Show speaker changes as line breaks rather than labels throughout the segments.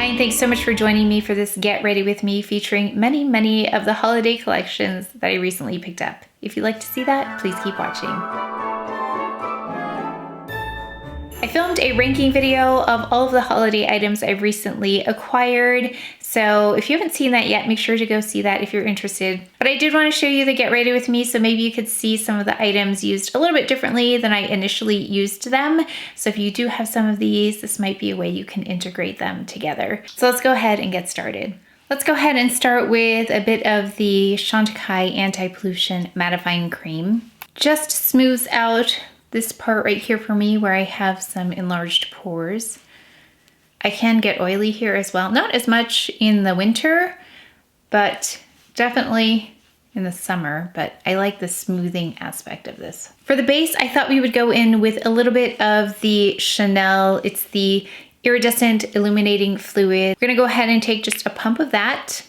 Hi, and thanks so much for joining me for this Get Ready With Me featuring many of the holiday collections that I recently picked up. If you'd like to see that, please keep watching. I filmed a ranking video of all of the holiday items I've recently acquired, so if you haven't seen that yet, make sure to go see that if you're interested. But I did want to show you the Get Ready With Me, so maybe you could see some of the items used a little bit differently than I initially used them. So if you do have some of these, this might be a way you can integrate them together. So let's go ahead and get started. Let's go ahead and start with a bit of the Chantecaille Anti-Pollution Mattifying Cream. Just smooths out this part right here for me where I have some enlarged pores. I can get oily here as well. Not as much in the winter, but definitely in the summer, but I like the smoothing aspect of this. For the base, I thought we would go in with a little bit of the Chanel. It's the Iridescent Illuminating Fluid. We're gonna go ahead and take just a pump of that.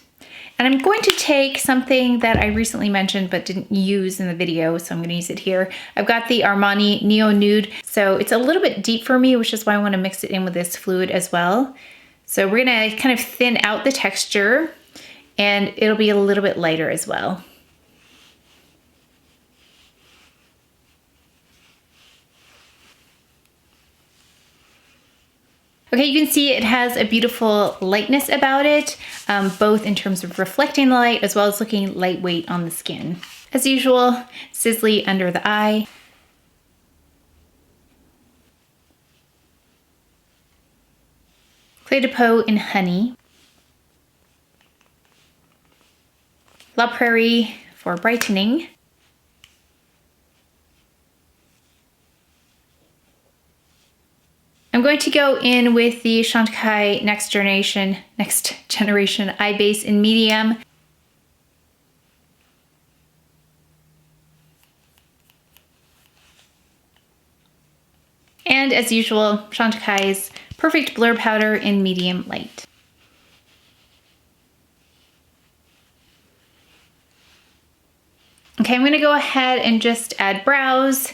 And I'm going to take something that I recently mentioned but didn't use in the video, so I'm gonna use it here. I've got the Armani Neo Nude, so it's a little bit deep for me, which is why I wanna mix it in with this fluid as well. So we're gonna kind of thin out the texture, and it'll be a little bit lighter as well. Okay, you can see it has a beautiful lightness about it, both in terms of reflecting the light as well as looking lightweight on the skin. As usual, SISLEY under the eye. Clé de Peau in Honey. La Prairie for brightening. I'm going to go in with the Chantecaille Next Generation Eye Base in medium. And as usual, Chantecaille's Perfect Blur Powder in medium light. Okay, I'm gonna go ahead and just add brows.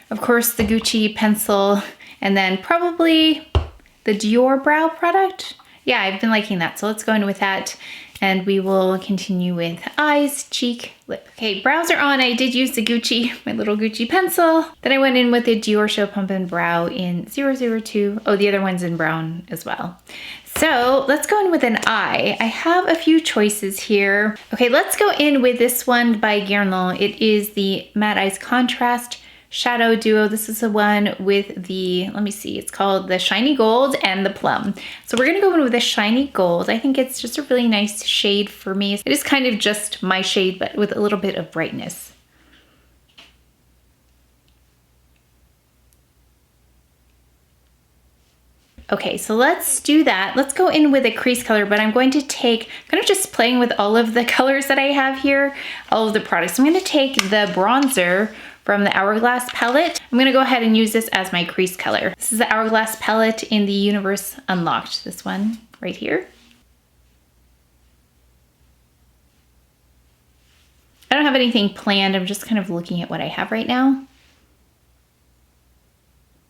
Of course, the Gucci pencil, and then probably the Dior brow product. Yeah, I've been liking that, so let's go in with that. And we will continue with eyes, cheek, lip. Okay, brows are on. I did use the Gucci, my little Gucci pencil. Then I went in with the Diorshow Pump and Brow in 002. Oh, the other one's in brown as well. So let's go in with an eye. I have a few choices here. Okay, let's go in with this one by Guerlain. It is the Matte Eyes Contrast Shadow Duo. This is the one with the, let me see, it's called the Shiny Gold and the Plum. So we're gonna go in with the Shiny Gold. I think it's just a really nice shade for me. It is kind of just my shade, but with a little bit of brightness. Okay, so let's do that. Let's go in with a crease color, but I'm going to take, kind of just playing with all of the colors that I have here, all of the products. I'm gonna take the bronzer from the Hourglass palette. I'm gonna go ahead and use this as my crease color. This is the Hourglass palette in the Universe Unlocked, this one right here. I don't have anything planned, I'm just kind of looking at what I have right now.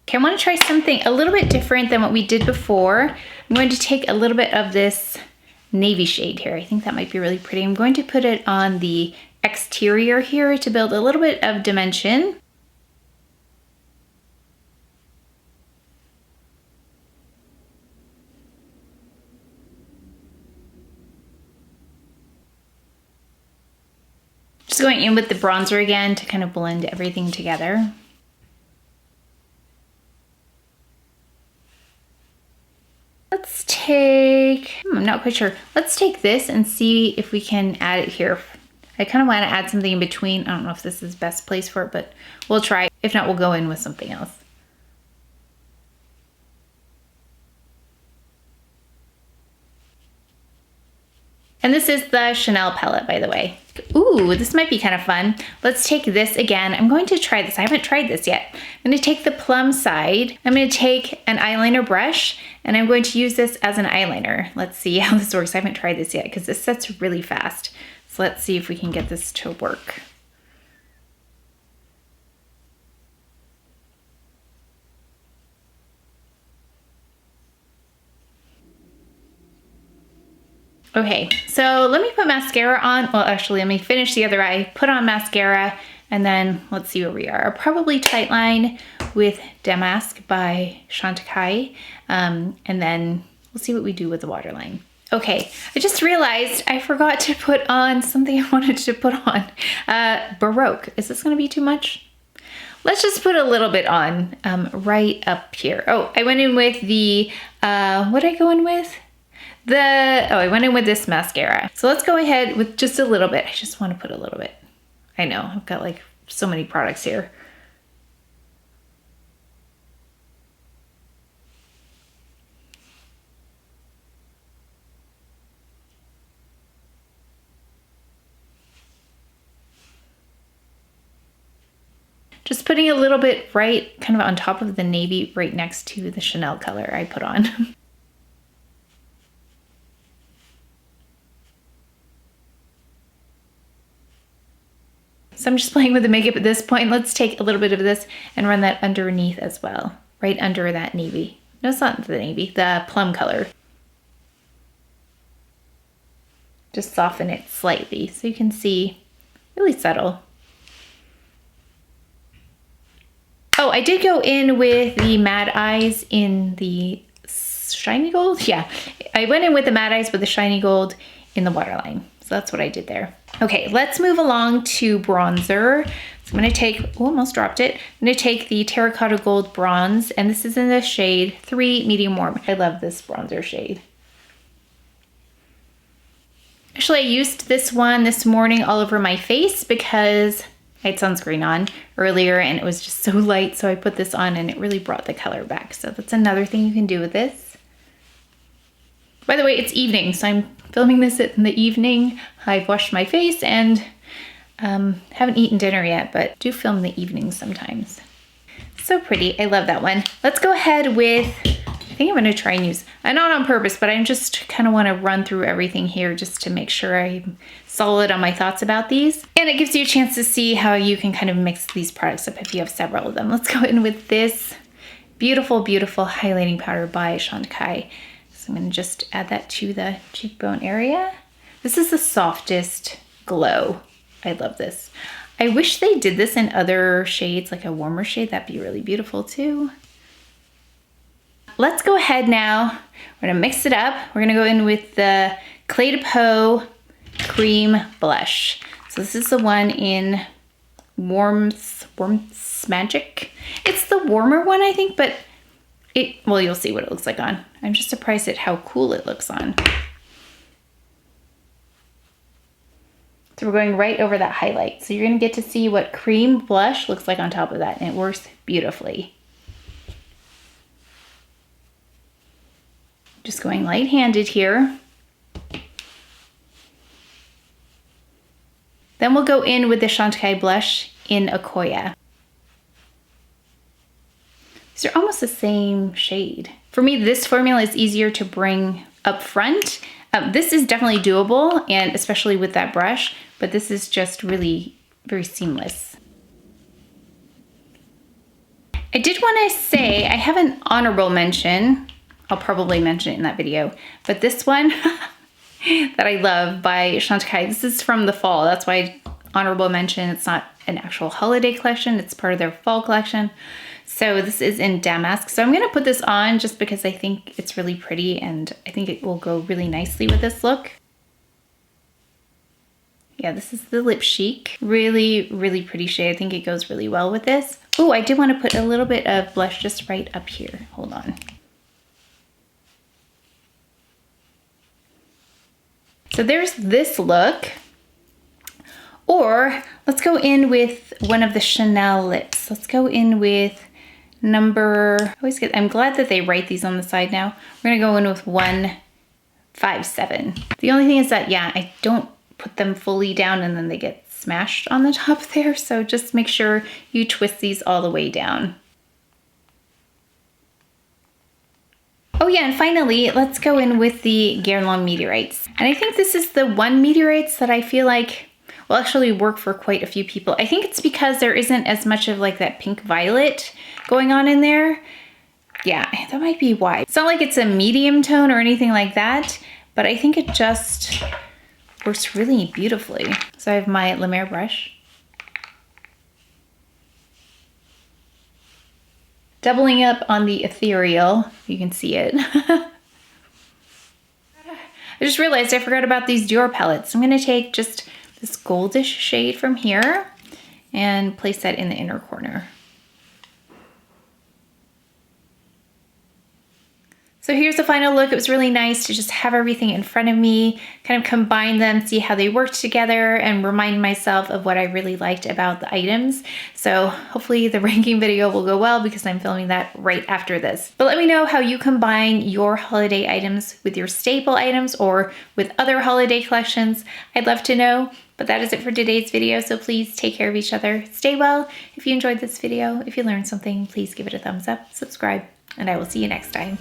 Okay, I wanna try something a little bit different than what we did before. I'm going to take a little bit of this navy shade here. I think that might be really pretty. I'm going to put it on the exterior here to build a little bit of dimension. Just going in with the bronzer again to kind of blend everything together. Let's take, I'm not quite sure. Let's take this and see if we can add it here. I kind of want to add something in between. I don't know if this is best place for it, but we'll try. If not, we'll go in with something else. And this is the Chanel palette, by the way. Ooh, this might be kind of fun. Let's take this again. I'm going to try this. I haven't tried this yet. I'm going to take the plum side. I'm going to take an eyeliner brush, and I'm going to use this as an eyeliner. Let's see how this works. I haven't tried this yet because this sets really fast. So let's see if we can get this to work. Okay, so let me put mascara on. Well, actually, let me finish the other eye, put on mascara, and then let's see where we are. I'll probably tightline with Damask by Chantecaille, and then we'll see what we do with the waterline. Okay, I just realized I forgot to put on something I wanted to put on. Baroque. Is this gonna be too much? Let's just put a little bit on right up here. Oh, I went in with the, what did I go in with? I went in with this mascara. So let's go ahead with just a little bit. I just want to put a little bit. I know, I've got like so many products here. Just putting a little bit right kind of on top of the navy right next to the Chanel color I put on. So I'm just playing with the makeup at this point. Let's take a little bit of this and run that underneath as well, right under that navy. No, it's not the navy, the plum color. Just soften it slightly so you can see, really subtle. Oh, I did go in with the Mad Eyes in the shiny gold. Yeah, I went in with the Mad Eyes with the shiny gold in the waterline. So that's what I did there. Okay, let's move along to bronzer. So I'm gonna take, oh, almost dropped it. I'm gonna take the Terracotta Gold Bronze, and this is in the shade 3 Medium Warm. I love this bronzer shade. Actually, I used this one this morning all over my face because I had sunscreen on earlier and it was just so light, so I put this on and it really brought the color back. So that's another thing you can do with this. By the way, it's evening, so I'm filming this in the evening. I've washed my face and haven't eaten dinner yet, but do film the evenings sometimes. So pretty, I love that one. Let's go ahead with, I think I'm gonna try and use, not on purpose, but I just kind of wanna run through everything here just to make sure I'm solid on my thoughts about these. And it gives you a chance to see how you can kind of mix these products up if you have several of them. Let's go in with this beautiful, beautiful highlighting powder by Chantecaille. So I'm gonna just add that to the cheekbone area. This is the softest glow. I love this. I wish they did this in other shades, like a warmer shade. That'd be really beautiful too. Let's go ahead now. We're gonna mix it up. We're gonna go in with the Clé de Peau Cream Blush. So this is the one in Warmth Magic. It's the warmer one, I think, but well, you'll see what it looks like on. I'm just surprised at how cool it looks on. So we're going right over that highlight. So you're gonna get to see what cream blush looks like on top of that, and it works beautifully. Just going light-handed here. Then we'll go in with the Chantecaille blush in Akoya. These are almost the same shade. For me, this formula is easier to bring up front. This is definitely doable, and especially with that brush, but this is just really very seamless. I did want to say, I have an honorable mention. I'll probably mention it in that video, but this one that I love by Chantecaille, this is from the fall. That's why honorable mention. It's not an actual holiday collection. It's part of their fall collection. So this is in Damask. So I'm gonna put this on just because I think it's really pretty and I think it will go really nicely with this look. Yeah, this is the Lip Chic. Really, really pretty shade. I think it goes really well with this. Oh, I did want to put a little bit of blush just right up here. Hold on. So there's this look. Or let's go in with one of the Chanel lips. Let's go in with number, I'm glad that they write these on the side now. We're gonna go in with 157. The only thing is that, yeah, I don't put them fully down and then they get smashed on the top there. So just make sure you twist these all the way down. Oh yeah, and finally, let's go in with the Guerlain Meteorites. And I think this is the one Meteorites that I feel like will actually work for quite a few people. I think it's because there isn't as much of like that pink violet going on in there. Yeah, that might be why. It's not like it's a medium tone or anything like that, but I think it just works really beautifully. So I have my Lumière brush. Doubling up on the ethereal, you can see it. I just realized I forgot about these Dior palettes. I'm gonna take just this goldish shade from here and place that in the inner corner. So here's the final look. It was really nice to just have everything in front of me, kind of combine them, see how they work together, and remind myself of what I really liked about the items. So hopefully the ranking video will go well because I'm filming that right after this. But let me know how you combine your holiday items with your staple items or with other holiday collections. I'd love to know. But that is it for today's video, so please take care of each other. Stay well. If you enjoyed this video, if you learned something, please give it a thumbs up, subscribe, and I will see you next time.